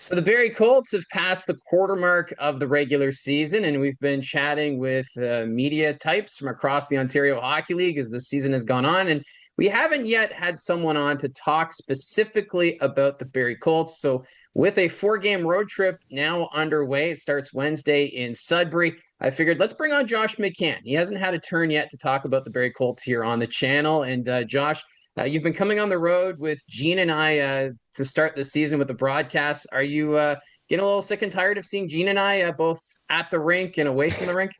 So the Barrie Colts have passed the quarter mark of the regular season, and we've been chatting with media types from across the Ontario Hockey League as the season has gone on. And we haven't yet had someone on to talk specifically about the Barrie Colts. So with a four-game road trip now underway, it starts Wednesday in Sudbury. I figured let's bring on Josh McCann. He hasn't had a turn yet to talk about the Barrie Colts here on the channel. And Josh, you've been coming on the road with Gene and I to start the season with the broadcast. Are you getting a little sick and tired of seeing Gene and I both at the rink and away from the rink?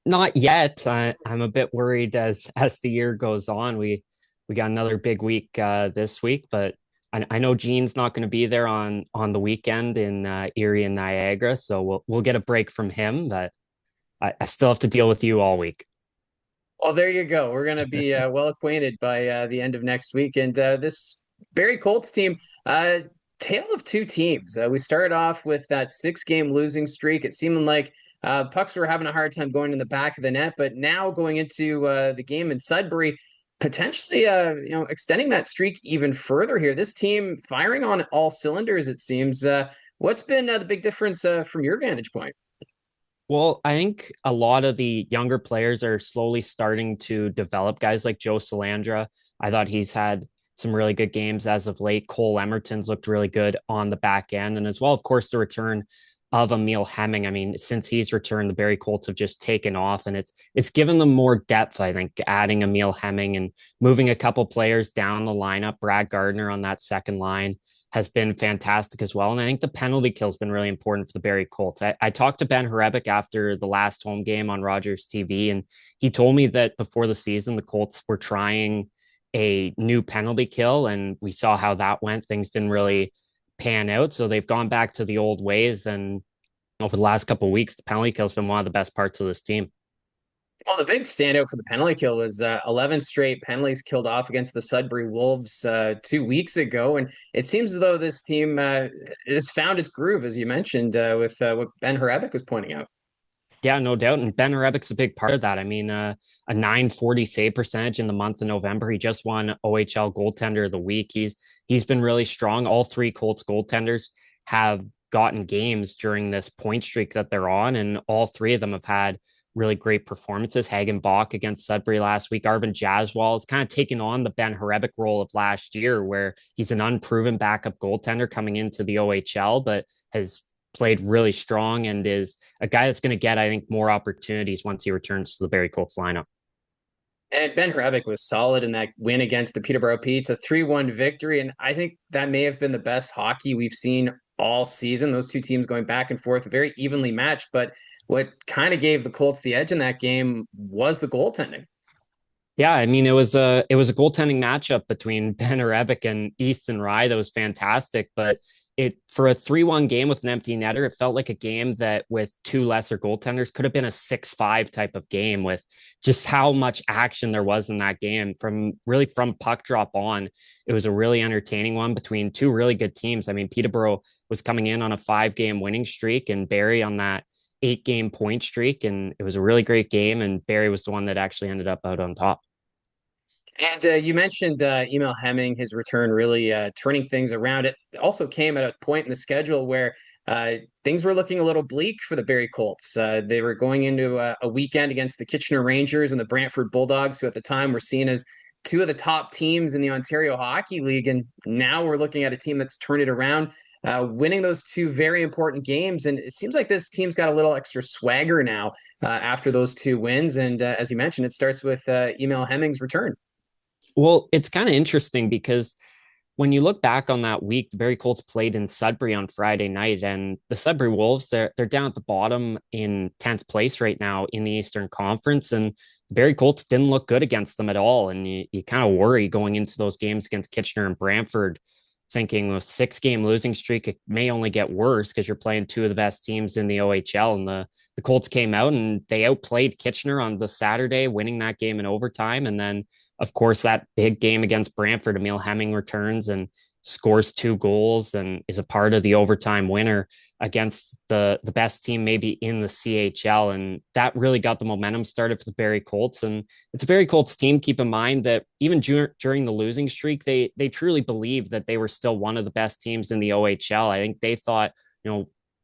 Not yet. I'm a bit worried as the year goes on. We got another big week this week, but I know Gene's not going to be there on the weekend in Erie and Niagara, so we'll get a break from him. But I still have to deal with you all week. Well, there you go. We're going to be well acquainted by the end of next week. And this Barrie Colts team, uh, tale of two teams. We started off with that six-game losing streak. It seemed like pucks were having a hard time going in the back of the net, but now going into the game in Sudbury, potentially extending that streak even further here. This team firing on all cylinders, it seems. What's been the big difference from your vantage point? Well, I think a lot of the younger players are slowly starting to develop. Guys like Joe Salandra, I thought he's had some really good games as of late. Cole Emerton's looked really good on the back end. And as well, of course, the return of Emil Hemming. I mean, since he's returned, the Barrie Colts have just taken off and it's given them more depth, I think, adding Emil Hemming and moving a couple players down the lineup. Brad Gardner on that second line has been fantastic as well. And I think the penalty kill has been really important for the Barrie Colts. I talked to Ben Horebic after the last home game on Rogers TV, and he told me that before the season, the Colts were trying a new penalty kill, and we saw how that went. Things didn't really pan out. So they've gone back to the old ways. And over the last couple of weeks, the penalty kill has been one of the best parts of this team. Well, the big standout for the penalty kill was 11 straight penalties killed off against the Sudbury Wolves 2 weeks ago. And it seems as though this team has found its groove, as you mentioned, with what Ben Horebic was pointing out. Yeah, no doubt. And Ben Rebek's a big part of that. I mean, a 940 save percentage in the month of November. He just won OHL goaltender of the week. He's been really strong. All three Colts goaltenders have gotten games during this point streak that they're on, and all three of them have had really great performances. Hagen Bach against Sudbury last week. Arvin Jaswal has kind of taken on the Ben Horebic role of last year, where he's an unproven backup goaltender coming into the OHL, but has played really strong and is a guy that's going to get, I think, more opportunities once he returns to the Barrie Colts lineup. And Ben Horebic was solid in that win against the Peterborough Petes, a 3-1 victory. And I think that may have been the best hockey we've seen all season. Those two teams going back and forth, very evenly matched. But what kind of gave the Colts the edge in that game was the goaltending. Yeah, I mean it was a goaltending matchup between Ben Rebick and Easton Rye that was fantastic, but it for a 3-1 game with an empty netter, it felt like a game that with two lesser goaltenders could have been a 6-5 type of game with just how much action there was in that game from puck drop on. It was a really entertaining one between two really good teams. I mean, Peterborough was coming in on a 5-game winning streak and Barrie on that 8-game point streak, and it was a really great game, and Barrie was the one that actually ended up out on top. And you mentioned Emil Hemming, his return really turning things around. It also came at a point in the schedule where things were looking a little bleak for the Barrie Colts. They were going into a weekend against the Kitchener Rangers and the Brantford Bulldogs, who at the time were seen as two of the top teams in the Ontario Hockey League. And now we're looking at a team that's turned it around, winning those two very important games. And it seems like this team's got a little extra swagger now after those two wins. And as you mentioned, it starts with Emil Hemming's return. Well, it's kind of interesting because when you look back on that week, the Barrie Colts played in Sudbury on Friday night, and the Sudbury Wolves, they're down at the bottom in 10th place right now in the Eastern Conference, and the Barrie Colts didn't look good against them at all. And you kind of worry going into those games against Kitchener and Brantford, thinking with 6-game losing streak, it may only get worse because you're playing two of the best teams in the OHL. And the Colts came out and they outplayed Kitchener on the Saturday, winning that game in overtime. And then, of course, that big game against Brantford, Emil Hemming returns and scores 2 goals and is a part of the overtime winner against the best team maybe in the CHL. And that really got the momentum started for the Barrie Colts. And it's a Barrie Colts team. Keep in mind that even during the losing streak, they truly believed that they were still one of the best teams in the OHL. I think they thought,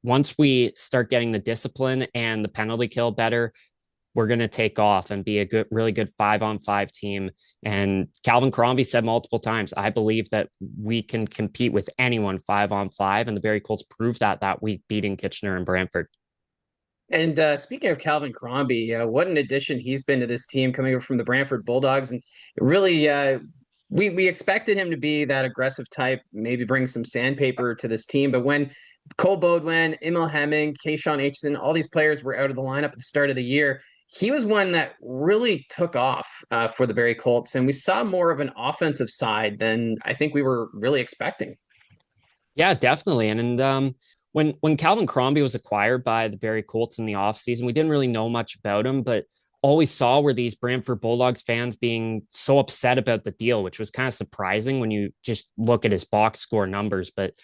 once we start getting the discipline and the penalty kill better, we're going to take off and be a good, really good 5-on-5 team. And Calvin Crombie said multiple times, I believe that we can compete with anyone 5-on-5. And the Barrie Colts proved that week, beating Kitchener and Brantford. And speaking of Calvin Crombie, what an addition he's been to this team coming over from the Brantford Bulldogs. And really, we expected him to be that aggressive type, maybe bring some sandpaper to this team. But when Cole Bodwin, Emil Hemming, Kayshawn Aitchison, all these players were out of the lineup at the start of the year, he was one that really took off for the Barrie Colts. And we saw more of an offensive side than I think we were really expecting. Yeah, definitely. And when Calvin Crombie was acquired by the Barrie Colts in the offseason, we didn't really know much about him, but all we saw were these Brantford Bulldogs fans being so upset about the deal, which was kind of surprising when you just look at his box score numbers. But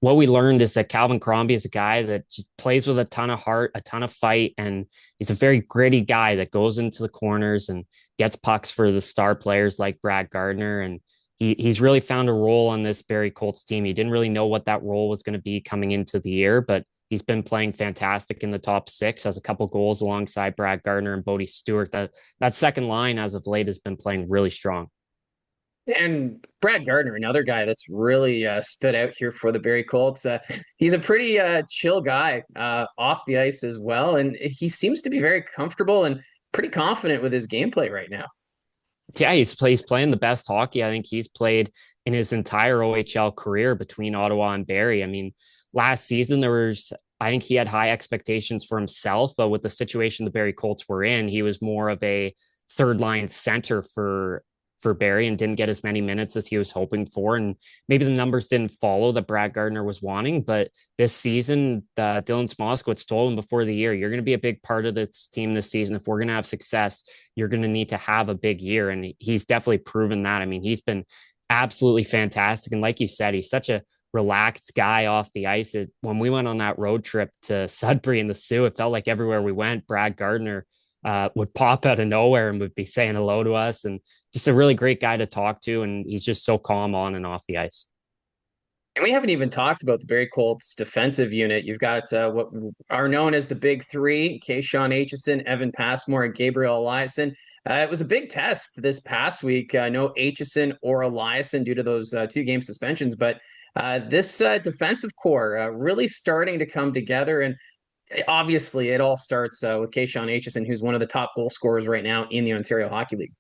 what we learned is that Calvin Crombie is a guy that just plays with a ton of heart, a ton of fight, and he's a very gritty guy that goes into the corners and gets pucks for the star players like Brad Gardner. And he's really found a role on this Barrie Colts team. He didn't really know what that role was going to be coming into the year, but he's been playing fantastic in the top six, has a couple goals alongside Brad Gardner and Bodie Stewart. That second line as of late has been playing really strong. And Brad Gardner, another guy that's really stood out here for the Barrie Colts. He's a pretty chill guy off the ice as well. And he seems to be very comfortable and pretty confident with his gameplay right now. Yeah, he's playing the best hockey I think he's played in his entire OHL career between Ottawa and Barrie. I mean, last season I think he had high expectations for himself, but with the situation the Barrie Colts were in, he was more of a third line center for Barrie and didn't get as many minutes as he was hoping for. And maybe the numbers didn't follow that Brad Gardner was wanting. But this season, Dylan Smoskowitz told him before the year, you're going to be a big part of this team this season. If we're going to have success, you're going to need to have a big year. And he's definitely proven that. I mean, he's been absolutely fantastic. And like you said, he's such a relaxed guy off the ice. When we went on that road trip to Sudbury and the Sioux, it felt like everywhere we went, Brad Gardner would pop out of nowhere and would be saying hello to us, and just a really great guy to talk to. And he's just so calm on and off the ice. And we haven't even talked about the Barrie Colts defensive unit. You've got what are known as the big three: Kayshawn Aitchison, Evan Passmore, and Gabriel Eliason. It was a big test this past week. No Aitchison or Eliason due to those 2-game suspensions, but this defensive core really starting to come together. And obviously, it all starts with Kayshawn Aitchison, who's one of the top goal scorers right now in the Ontario Hockey League.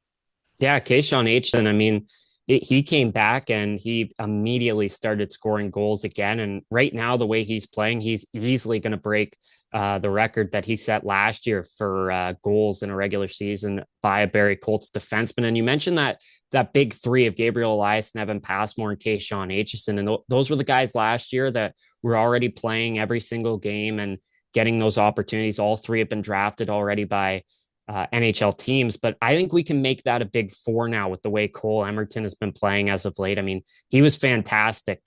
Yeah, Kayshawn Aitchison, I mean, he came back and he immediately started scoring goals again. And right now, the way he's playing, he's easily going to break the record that he set last year for goals in a regular season by a Barrie Colts defenseman. And you mentioned that big three of Gabriel Elias, Evan Passmore, and Kayshawn Aitchison. And those were the guys last year that were already playing every single game and getting those opportunities. All three have been drafted already by NHL teams, but I think we can make that a big four now with the way Cole Emerton has been playing as of late. I mean, he was fantastic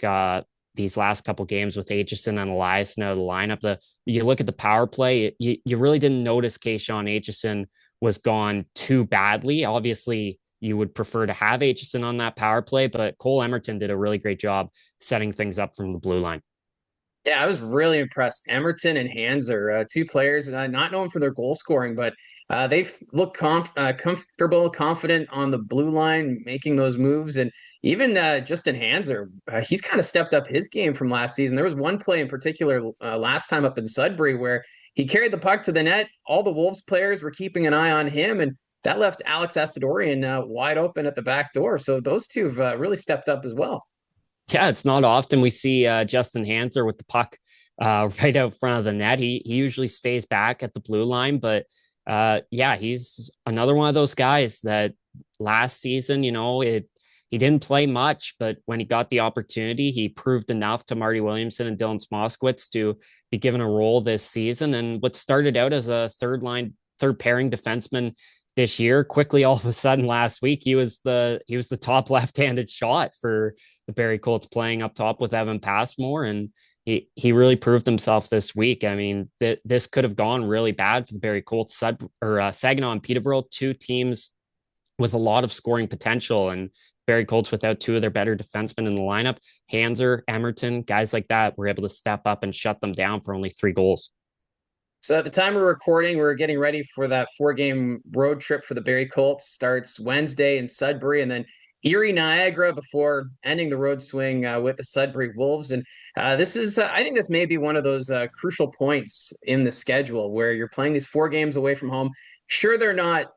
these last couple games with Aitchison and Elias out of the lineup. You look at the power play, you really didn't notice Kayshawn Aitchison was gone too badly. Obviously, you would prefer to have Aitchison on that power play, but Cole Emerton did a really great job setting things up from the blue line. Yeah, I was really impressed. Emerton and Hanser, two players not known for their goal scoring, but they've looked comfortable, confident on the blue line, making those moves. And even Justin Hanser, he's kind of stepped up his game from last season. There was one play in particular last time up in Sudbury where he carried the puck to the net. All the Wolves players were keeping an eye on him, and that left Alex Asadorian wide open at the back door. So those two have really stepped up as well. Yeah, it's not often we see Justin Hanser with the puck right out front of the net. He usually stays back at the blue line, but yeah, he's another one of those guys that last season, he didn't play much, but when he got the opportunity, he proved enough to Marty Williamson and Dylan Smoskowitz to be given a role this season. And what started out as a third pairing defenseman this year. Quickly, all of a sudden, last week he was the top left-handed shot for the Barrie Colts, playing up top with Evan Passmore, and he really proved himself this week. I mean, this could have gone really bad for the Barrie Colts. Saginaw and Peterborough, two teams with a lot of scoring potential, and Barrie Colts without two of their better defensemen in the lineup, Hanser, Emerton, guys like that, were able to step up and shut them down for only 3 goals. So at the time we're recording, we're getting ready for that 4-game road trip for the Barrie Colts. Starts Wednesday in Sudbury and then Erie, Niagara before ending the road swing with the Sudbury Wolves. And I think this may be one of those crucial points in the schedule where you're playing these 4 games away from home. Sure, they're not,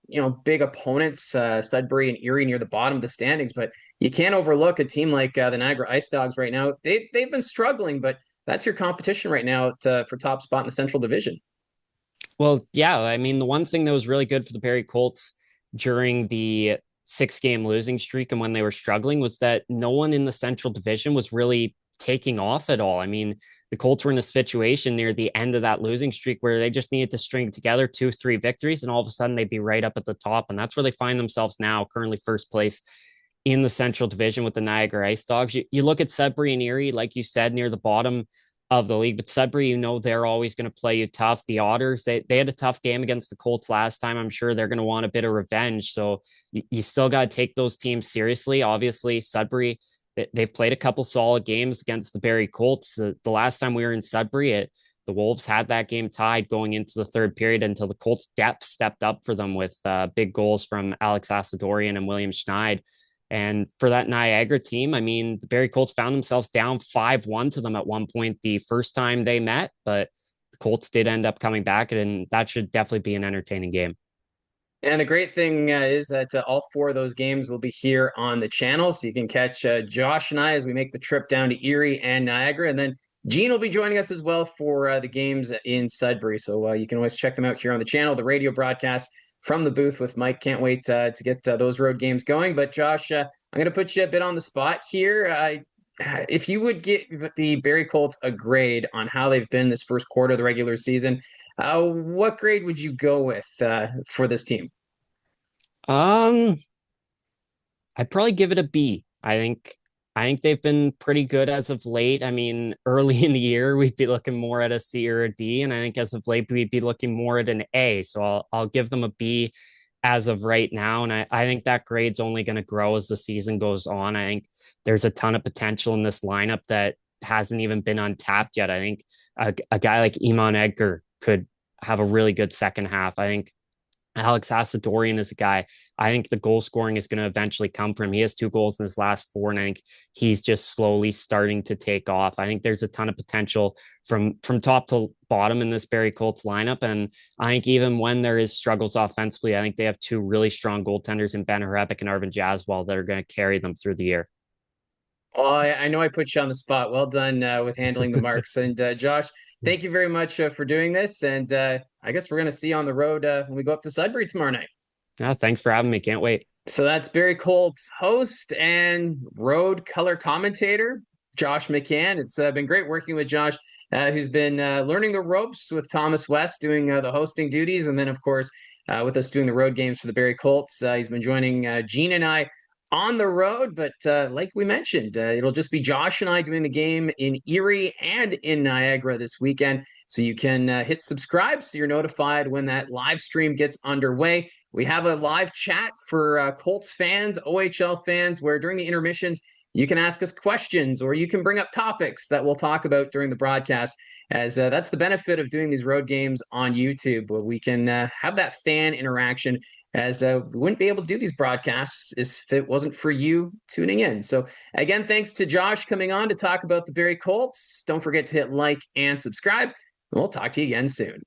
big opponents, Sudbury and Erie near the bottom of the standings, but you can't overlook a team like the Niagara Ice Dogs right now. They've been struggling, but that's your competition right now for top spot in the Central Division. Well, yeah, I mean, the one thing that was really good for the Barrie Colts during the 6-game losing streak and when they were struggling was that no one in the Central Division was really taking off at all. I mean, the Colts were in a situation near the end of that losing streak where they just needed to string together 2, 3 victories, and all of a sudden they'd be right up at the top. And that's where they find themselves now, currently first place in the Central Division with the Niagara Ice Dogs. You look at Sudbury and Erie, like you said, near the bottom of the league. But Sudbury, they're always going to play you tough. The Otters, they had a tough game against the Colts last time. I'm sure they're going to want a bit of revenge. So you still got to take those teams seriously. Obviously, Sudbury, they've played a couple solid games against the Barrie Colts. The last time we were in Sudbury, the Wolves had that game tied going into the third period until the Colts depth stepped up for them with big goals from Alex Asadorian and William Schneid. And for that Niagara team, I mean, the Barrie Colts found themselves down 5-1 to them at one point the first time they met, but the Colts did end up coming back, and that should definitely be an entertaining game. And the great thing is that all 4 of those games will be here on the channel. So you can catch Josh and I as we make the trip down to Erie and Niagara. And then Gene will be joining us as well for the games in Sudbury. So you can always check them out here on the channel, the radio broadcast from the booth with Mike. Can't wait to get those road games going. But Josh, I'm going to put you a bit on the spot here. If you would give the Barrie Colts a grade on how they've been this first quarter of the regular season, what grade would you go with for this team? Um, I'd probably give it a B. I think they've been pretty good as of late. I mean, early in the year we'd be looking more at a C or a D, and I think as of late we'd be looking more at an A. So I'll give them a B as of right now, and I think that grade's only going to grow as the season goes on. I think there's a ton of potential in this lineup that hasn't even been untapped yet. I think a guy like Iman Edgar could have a really good second half. I think Alex Asadorian is a guy. I think the goal scoring is going to eventually come from him. He has 2 goals in his last 4, and I think he's just slowly starting to take off. I think there's a ton of potential from top to bottom in this Barrie Colts lineup. And I think even when there is struggles offensively, I think they have 2 really strong goaltenders in Ben Hrebeck and Arvin Jaswal that are going to carry them through the year. Oh, I know I put you on the spot. Well done with handling the marks. And Josh, thank you very much for doing this. And I guess we're going to see you on the road when we go up to Sudbury tomorrow night. Yeah, thanks for having me. Can't wait. So that's Barrie Colts host and road color commentator, Josh McCann. It's been great working with Josh, who's been learning the ropes with Thomas West doing the hosting duties. And then, of course, with us doing the road games for the Barrie Colts. He's been joining Gene and I on the road, but like we mentioned, it'll just be Josh and I doing the game in Erie and in Niagara this weekend. So you can hit subscribe so you're notified when that live stream gets underway. We have a live chat for Colts fans, OHL fans, where during the intermissions, you can ask us questions or you can bring up topics that we'll talk about during the broadcast, as that's the benefit of doing these road games on YouTube, where we can have that fan interaction, as we wouldn't be able to do these broadcasts if it wasn't for you tuning in. So again, thanks to Josh coming on to talk about the Barrie Colts. Don't forget to hit like and subscribe, and we'll talk to you again soon.